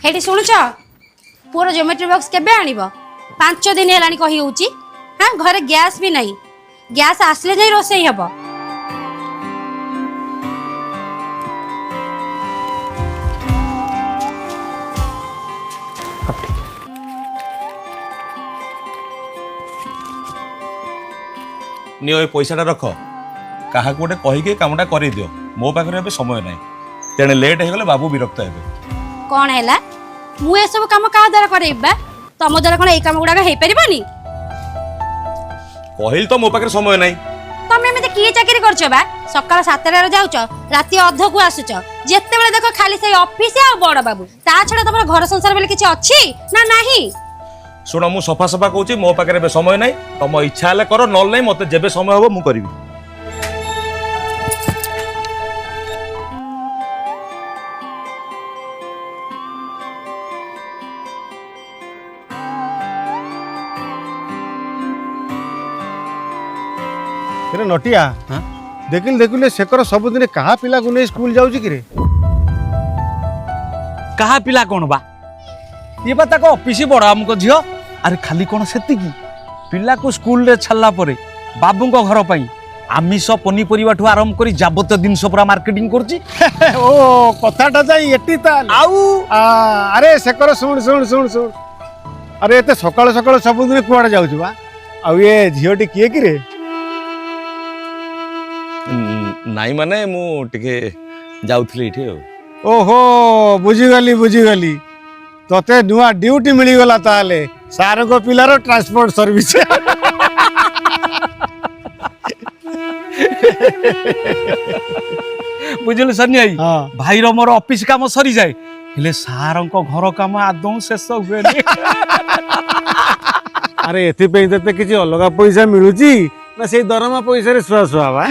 Hattie शुणुच poor geometry box केबे आनिबो 5 दिन हेलानी कहि होउची हां घरे गैस भी नहीं गैस आसले जाई रोसई हबो नियो पैसाटा रख क्या गोटे कहीकि कामटा कर दियो मो पाखे समय ना तेणे लेट हो गले बाबू विरक्त हे कौन है मु ए सब काम का द्वारा करेबा तुम द्वारा कौन ए काम गुडा हो पारिबनी कहल तो मो पाखे समय ना तुम एमती किए चाकरी करछ बा सकाळ 7टा रे जाउछ राति अध को आसुछ जेते बेले देखो खाली से ऑफिस आ बड़ बाबू ता छडा तमर घर संसार बेले किछ अछि ना नाही शुण मु सफा सफा कहूँ मो पाखे समय ना तुम इच्छा हेल्ले कर ना ना मत जेबे समय हम मु करी नटिया देखिल देखिले शेखर सबुदिन कहा पिला को नहीं स्कूल जाऊँ कि कहा पिला कौन बा ये बा ताको ऑफिस बड़ आमको झियो अरे खाली कौन सेति पिला को स्कूल रे छल्ला परे बाबू को घर पई आमिष पनीपरिबा ठू आरंभ करी जाबत जिनस पूरा मार्केटिंग करची ओ कथाटा जाई एटी ताल आउ अरे शेखर सुन सुन सुन सुन अरे एते सकाळ सकाळ सबुदिन कुआडे जाउछ बा आ ये झियोटी किए कि रे नाई माने मु टिके जाउथली इठी ओहो बुझीगली तोते नुआ ड्यूटी मिली गला ताले सार को पिलारो ट्रांसपोर्ट सर्विस बुझल सन्याई हाँ। भाई रो मोर ऑफिस काम सरी जाए हेले सार को घर काम आदौ शेष हुए अरे एथि पे तते किछि अलगा पैसा मिलुची ना से दरमा पैसा रे सुआ सुआ बा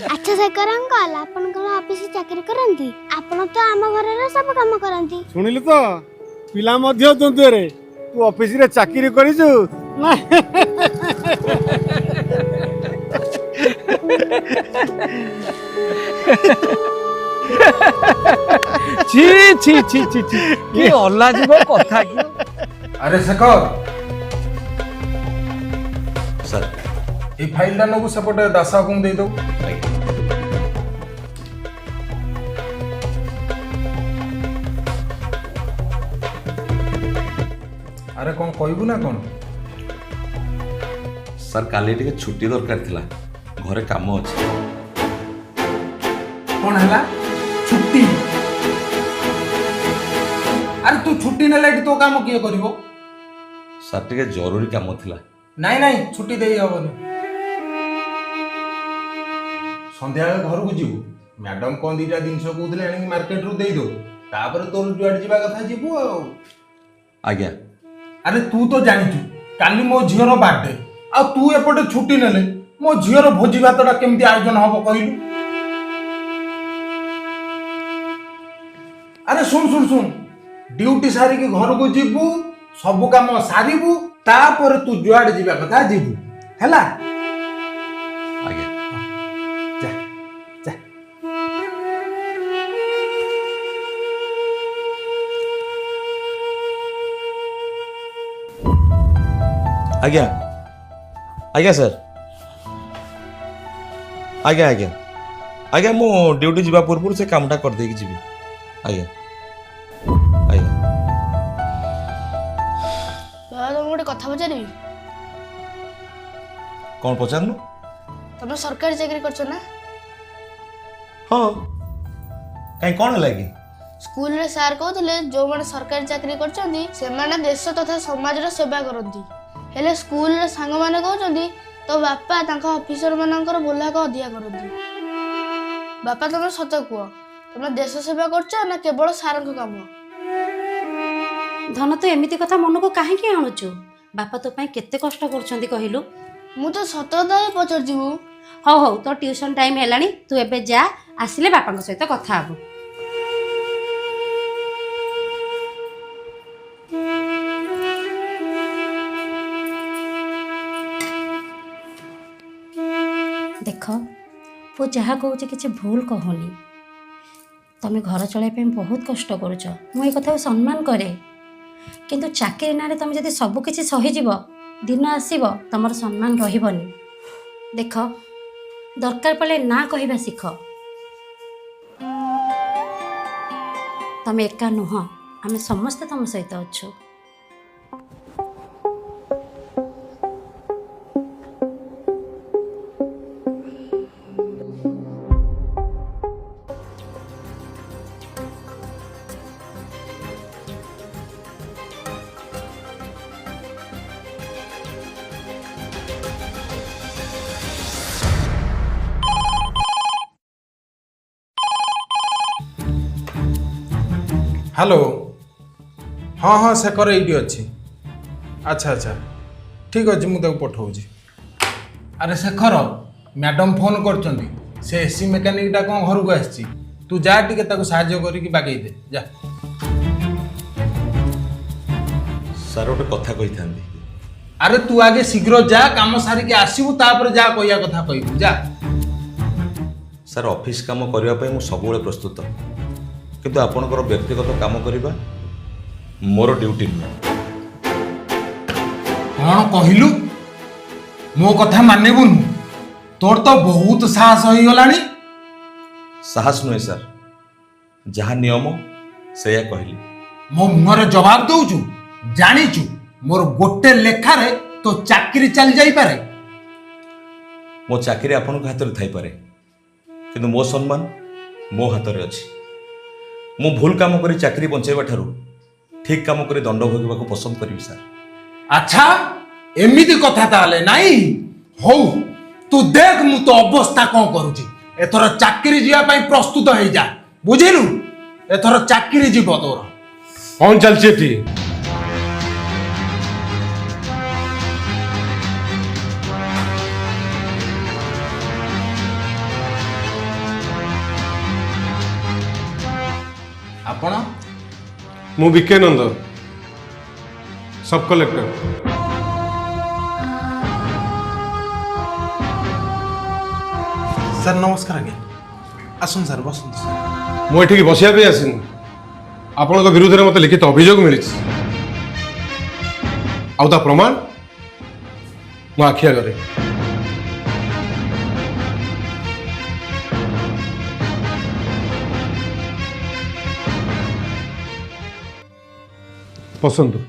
अच्छा शेखर अंकल आपन को ऑफिस चाकरी करंती आपन तो आम घर रे सब काम करंती सुनिलु तो पिला मध्य तुंतु रे तू ऑफिस रे चाकरी करिछु ना छी छी छी छी छी ये अल्लाह जीव कथा की अरे शेखर सर ये फाइल नबू सेपटे दासा को दे दो अरे कौन कहबू ना कौन सर काली टिके छुट्टी दरकार थिला घरे काम अछि कौन है छुट्टी अरे तू छुट्टी नेले तो काम किए करिवो सर टिके जरूरी काम थिला नहीं नहीं छुट्टी दे हबनी संध्या घर को जीवु मैडम कौन दीटा जिनस कहते आनी मार्केट रू दे दो तापर तोर जुआड़ जीवा कथा जीवु आज्ञा अरे तू तो जानिଛୁ काली मो झीर बर्थडे आ तू एपटे छुट्टी नेले मो झीर भोजी भातटा केमती आयोजन हबो कहिलु अरे सुन सुन सुन ड्यूटी सारी के घर को जीवु सब काम सारिबु तापर तू जुआड़ जीवा कथा जीवु हैला आज्ञा जा जा आज्ञा आज्ञा सर आज्ञा आज्ञा आज्ञा मु ड्यूटी जीवा पूर्व से कामटा कर देकी जीवी आज्ञा आज्ञा बाबा तुम गोटे कथा पचारि कौन पचारनु तुम सरकारी चाकरी करछ ना हाँ कहीं कौन लगी स्कूल रे सार कहते जो मैंने सरकारी चाकरी करछंती से माने देश तथा समाज रो सेवा करंती हेले स्कूल रे सांग माने कहउछंती तो बापा तांका ऑफिसर मानकर बोला को अधिया करंती बापा तुम सत कुह तुम देश सेवा करछ ना केवल सार को काम धन तो एमिति कथा मन को काहे के आणुचु बापा तो पई केते कष्ट करछंती कहिलु मु तो सत कथा पचर जीवु हौ हौ तो ट्यूशन टाइम हेलानी तू एबे जा आसिले बापा को सहित कथा हबो देख ମୁଁ ଯାହା କହୁଛି କିଛି ଭୁଲ କହୁନି। ତମେ ଘର ଚଳାଇବା ପାଇଁ ବହୁତ କଷ୍ଟ କରୁଛ, ମୁଁ ଏ କଥାକୁ ସମ୍ମାନ କରେ। କିନ୍ତୁ ଚାକିରି ନାଁରେ ତମେ ଯଦି ସବୁ କିଛି ସହିଯିବ, ଦିନ ଆସିବ ତମର ସମ୍ମାନ ରହିବନି। ଦେଖ, ଦରକାର ପଡ଼ିଲେ ନା କହିବା ଶିଖ। ତମେ ଏକା ନୁହଁ, ଆମେ ସମସ୍ତେ ତମ ସହିତ ଅଛୁ। हेलो हाँ हाँ शेखर ये अच्छी अच्छा अच्छा ठीक अच्छे मुझे पठाऊँ। अरे शेखर मैडम फोन कर से एसी मेकानिकटा कौन घर को आसी तू जा टिके साहाଯ୍ୟ करके बागेई दे जा। ସାର୍ ଗୋଟେ କଥା କହିଥାନ୍ତି। अरे तू आगे शीघ्र जा काम सारिके आसबू तापर जा कहया कथा कहबू जा। ସାର୍ ଅଫିସ୍ କାମ କରିବା ପାଇଁ ମୁଁ ସବୁବେଳେ ପ୍ରସ୍ତୁତ, କିନ୍ତୁ ଆପଣଙ୍କର ବ୍ୟକ୍ତିଗତ କାମ କରିବା ମୋର ଡ୍ୟୁଟି ନୁହେଁ। कौन कहलु मो कथा मानबुनु तोर तो बहुत साहस हो गलानी। ସାହସ ନୁହେଁ ସାର୍, ଯାହା ନିୟମ ସେଇଆ କହିଲି। मो मुहर जवाब दौचु जानिचु मोर गोटे लेखारे तो चाकरी चल जाई पारे। ମୋ ଚାକିରି ଆପଣଙ୍କ ହାତରେ ଥାଇପାରେ, କିନ୍ତୁ ମୋ ସମ୍ମାନ ମୋ ହାତରେ ଅଛି। ମୁଁ ଭୁଲ କାମ କରି ଚାକିରି ବଞ୍ଚାଇବା ଠାରୁ ଠିକ୍ କାମ କରି ଦଣ୍ଡ ଭୋଗିବାକୁ ପସନ୍ଦ କରିବି ସାର୍। अच्छा एमिति कथा ताले नाही हो तू देख मु तो अवस्था कौन करूची। एथर चाकरी जिया पाई प्रस्तुत हो जा बुझिलु। एथर चाकरी जीव तोर कौन चलছে এটি? आपण ମୁଁ ବିକେ ନନ୍ଦ, ସବ୍ କଲେକ୍ଟର। सर नमस्कार आज्ञा आसन सर बसंत सर। ମୁଁ ଏଠିକି ବସିବା ପାଇଁ ଆସିନି। ଆପଣଙ୍କ ବିରୁଦ୍ଧରେ ମୋତେ ଲିଖିତ ଅଭିଯୋଗ ମିଳିଛି, ଆଉ ତା ପ୍ରମାଣ ମୋ ଆଖି ଆଗରେ। ପସନ୍ତୁ।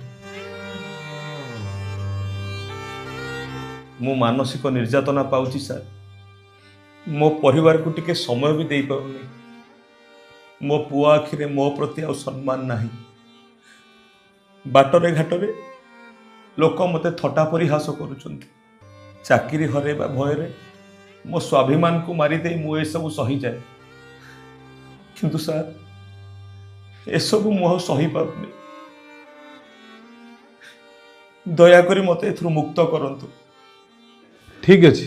ମୁଁ ମାନସିକ ନିର୍ଯାତନା ପାଉଛି ସାର୍। ମୋ ପରିବାରକୁ ଟିକେ ସମୟ ବି ଦେଇପାରୁନି। ମୋ ପୁଅ ଆଖିରେ ମୋ ପ୍ରତି ଆଉ ସମ୍ମାନ ନାହିଁ। ବାଟରେ ଘାଟରେ ଲୋକ ମୋତେ ଥଟ୍ଟା ପରିହାସ କରୁଛନ୍ତି। ଚାକିରି ହରାଇବା ଭୟରେ ମୋ ସ୍ୱାଭିମାନକୁ ମାରିଦେଇ ମୁଁ ଏସବୁ ସହିଯାଏ, କିନ୍ତୁ ସାର୍ ଏସବୁ ମୁଁ ଆଉ ସହିପାରୁନି। ଦୟାକରି ମୋତେ ଏଥିରୁ ମୁକ୍ତ କରନ୍ତୁ। ଠିକ୍ ଅଛି,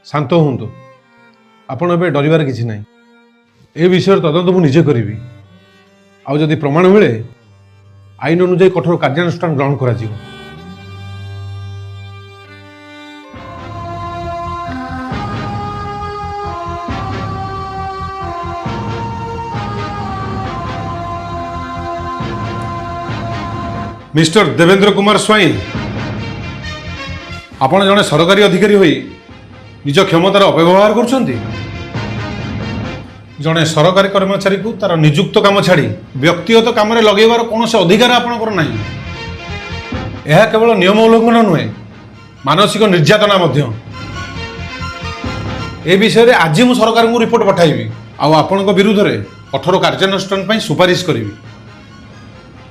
ଶାନ୍ତ ହୁଅନ୍ତୁ। ଆପଣ ଏବେ ଡରିବାର କିଛି ନାହିଁ। ଏ ବିଷୟରେ ତଦନ୍ତ ମୁଁ ନିଜେ କରିବି, ଆଉ ଯଦି ପ୍ରମାଣ ମିଳେ ଆଇନ ଅନୁଯାୟୀ କଠୋର କାର୍ଯ୍ୟାନୁଷ୍ଠାନ ଗ୍ରହଣ କରାଯିବ। ମିଷ୍ଟର ଦେବେନ୍ଦ୍ର କୁମାର ସ୍ୱାଇଁ, ଆପଣ ଜଣେ ସରକାରୀ ଅଧିକାରୀ ହୋଇ ନିଜ କ୍ଷମତାର ଅପବ୍ୟବହାର କରୁଛନ୍ତି। ଜଣେ ସରକାରୀ କର୍ମଚାରୀକୁ ତାର ନିଯୁକ୍ତ କାମ ଛାଡ଼ି ବ୍ୟକ୍ତିଗତ କାମରେ ଲଗାଇବାର କୌଣସି ଅଧିକାର ଆପଣଙ୍କର ନାହିଁ। ଏହା କେବଳ ନିୟମ ଉଲ୍ଲଂଘନ ନୁହେଁ, ମାନସିକ ନିର୍ଯାତନା ମଧ୍ୟ। ଏ ବିଷୟରେ ଆଜି ମୁଁ ସରକାରଙ୍କୁ ରିପୋର୍ଟ ପଠାଇବି, ଆଉ ଆପଣଙ୍କ ବିରୁଦ୍ଧରେ କଠୋର କାର୍ଯ୍ୟାନୁଷ୍ଠାନ ପାଇଁ ସୁପାରିଶ କରିବି।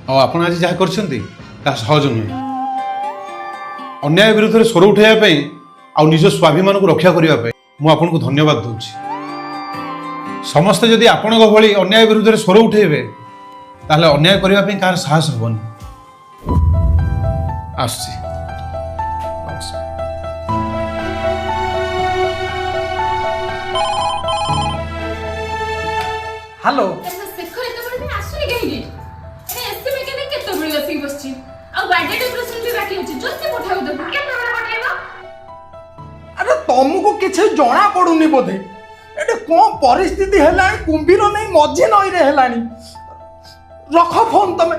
ଆଉ ଆପଣ ଆଜି ଯାହା କରିଛନ୍ତି ତାହା ସହଜ ନୁହେଁ। ଅନ୍ୟାୟ ବିରୁଦ୍ଧରେ ସ୍ୱର ଉଠାଇବା ପାଇଁ ଆଉ ନିଜ ସ୍ୱାଭିମାନକୁ ରକ୍ଷା କରିବା ପାଇଁ ମୁଁ ଆପଣଙ୍କୁ ଧନ୍ୟବାଦ ଦେଉଛି। ସମସ୍ତେ ଯଦି ଆପଣଙ୍କ ଭଳି ଅନ୍ୟାୟ ବିରୁଦ୍ଧରେ ସ୍ୱର ଉଠାଇବେ ତାହେଲେ ଅନ୍ୟାୟ କରିବା ପାଇଁ କାହାର ସାହସ ହେବନି। ଆସୁଛି। ନମସ୍କାର। हेलो शेखर एतबेले भी आसुनी कहिली ए एससी मेकानिक केतबेले आसी बसची आ बाडे डेकोरेशन भी बाकी अछि जल्दी पठाओ दे केतबेले पठाइबो। अरे तुमको किसी जना पड़ुनी बोधे ଏଠି କ'ଣ ପରିସ୍ଥିତି ହେଲାଣି କୁମ୍ଭୀର ନେଇ ମଝି ନଈରେ ହେଲାଣି ରଖ ଫୋନ୍ ତମେ